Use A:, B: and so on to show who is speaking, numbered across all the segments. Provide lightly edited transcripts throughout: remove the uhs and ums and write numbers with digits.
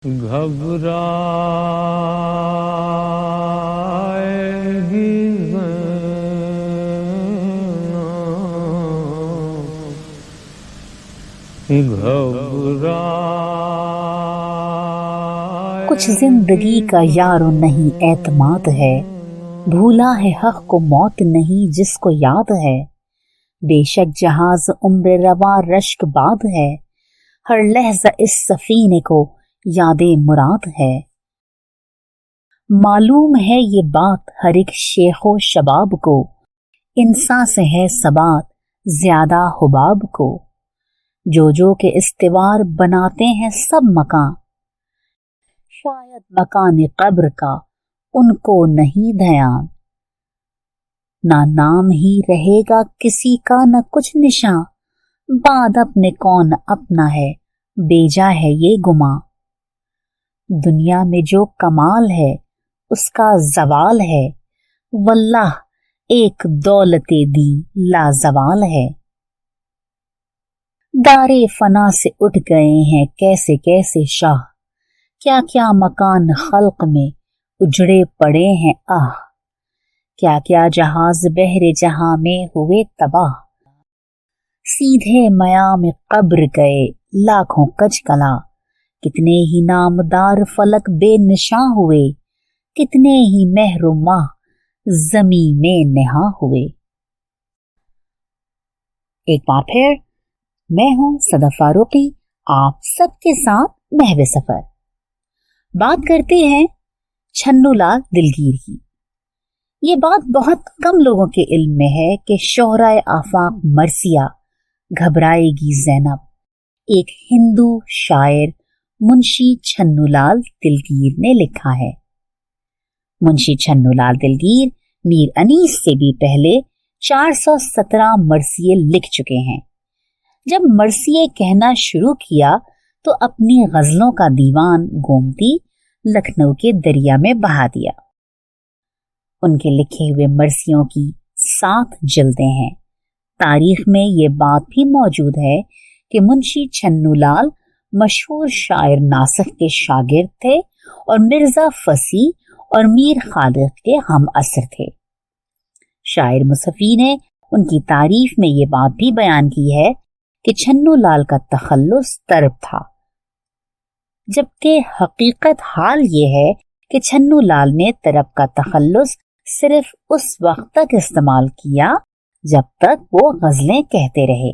A: گھبرائے گی
B: کچھ زندگی کا یار نہیں اعتماد ہے، بھولا ہے حق کو موت نہیں جس کو یاد ہے۔ بے شک جہاز عمر رواں رشک باد ہے، ہر لحظہ اس سفینے کو یاد مراد ہے۔ معلوم ہے یہ بات ہر ایک شیخ و شباب کو، انسان سے ہے ثبات زیادہ حباب کو۔ جو کہ استوار بناتے ہیں سب مکان، شاید مکان قبر کا ان کو نہیں دھیان۔ نہ نام ہی رہے گا کسی کا نہ کچھ نشاں، بعد اپنے کون اپنا ہے بیجا ہے یہ گماں۔ دنیا میں جو کمال ہے اس کا زوال ہے، واللہ ایک دولت دی لازوال ہے۔ دارے فنا سے اٹھ گئے ہیں کیسے کیسے شاہ، کیا کیا مکان خلق میں اجڑے پڑے ہیں آہ۔ کیا کیا جہاز بحر جہاں میں ہوئے تباہ، سیدھے میام قبر گئے لاکھوں کج کلا۔ کتنے ہی نامدار فلک بے نشاں ہوئے، کتنے ہی مہر و ماہ زمین میں نہاں ہوئے۔ ایک بار پھر میں ہوں صدف فاروقی، آپ سب کے ساتھ محو سفر۔ بات کرتے ہیں چھنو لال دلگیر کی۔ یہ بات بہت کم لوگوں کے علم میں ہے کہ شہرائے آفاق مرثیہ گھبرائے گی زینب ایک ہندو شاعر منشی چھنو لال دلگیر نے لکھا ہے۔ منشی چھنو لال دلگیر میر انیس سے بھی پہلے 417 مرثیے لکھ چکے ہیں۔ جب مرثیے کہنا شروع کیا تو اپنی غزلوں کا دیوان گومتی لکھنؤ کے دریا میں بہا دیا۔ ان کے لکھے ہوئے مرثیوں کی 7 جلدیں ہیں۔ تاریخ میں یہ بات بھی موجود ہے کہ منشی چھنو لال مشہور شاعر ناصح کے شاگرد تھے اور مرزا فصیح اور میر خالد کے ہم عصر تھے۔ شاعر مصحفی نے ان کی تعریف میں یہ بات بھی بیان کی ہے کہ چھنو لال کا تخلص طرب تھا، جبکہ حقیقت حال یہ ہے کہ چھنو لال نے طرب کا تخلص صرف اس وقت تک استعمال کیا جب تک وہ غزلیں کہتے رہے۔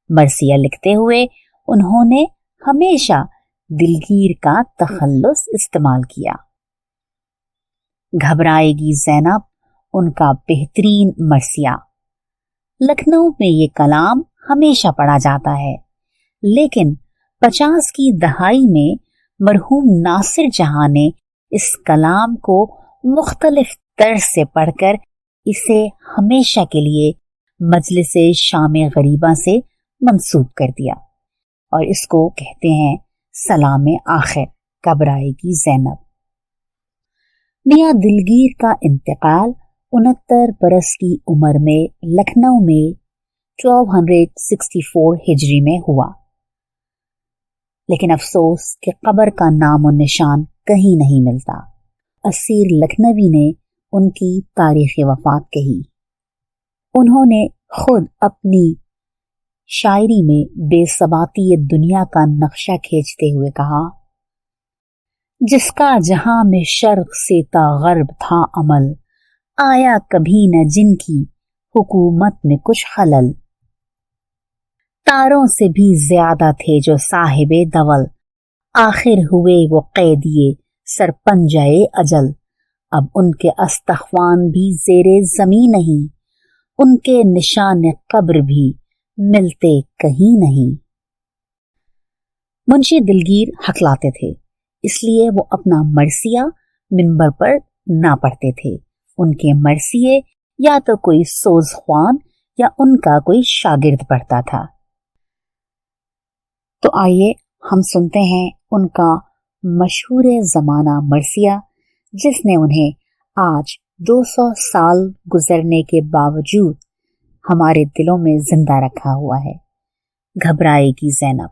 B: مرثیہ لکھتے ہوئے انہوں نے ہمیشہ دلگیر کا تخلص استعمال کیا۔ گھبرائے گی زینب ان کا بہترین مرثیہ۔ لکھنؤ میں یہ کلام ہمیشہ پڑھا جاتا ہے، لیکن 50 کی دہائی میں مرحوم ناصر جہاں نے اس کلام کو مختلف طرز سے پڑھ کر اسے ہمیشہ کے لیے مجلس شام غریبہ سے منسوب کر دیا، اور اس کو کہتے ہیں سلام آخر گھبرائے گی زینب۔ میاں دلگیر کا انتقال 69 برس کی عمر میں لکھنؤ میں 1264 ہجری میں ہوا، لیکن افسوس کہ قبر کا نام و نشان کہیں نہیں ملتا۔ اسیر لکھنوی نے ان کی تاریخ وفات کہی۔ انہوں نے خود اپنی شاعری میں بے ثباتی دنیا کا نقشہ کھینچتے ہوئے کہا، جس کا جہاں میں شرق سے تا غرب تھا عمل، آیا کبھی نہ جن کی حکومت میں کچھ خلل۔ تاروں سے بھی زیادہ تھے جو صاحب دول، آخر ہوئے وہ قیدیے سرپنجے اجل۔ اب ان کے استخوان بھی زیر زمین نہیں، ان کے نشان قبر بھی ملتے کہیں نہیں۔ منشی دلگیر ہکلاتے تھے، اس لیے وہ اپنا مرثیہ منبر پر نہ پڑھتے تھے۔ ان کے مرثیے یا تو کوئی سوز خوان یا ان کا کوئی شاگرد پڑھتا تھا۔ تو آئیے ہم سنتے ہیں ان کا مشہور زمانہ مرثیہ، جس نے انہیں آج 200 سال گزرنے کے باوجود ہمارے دلوں میں زندہ رکھا ہوا ہے۔ گھبرائے گی زینب۔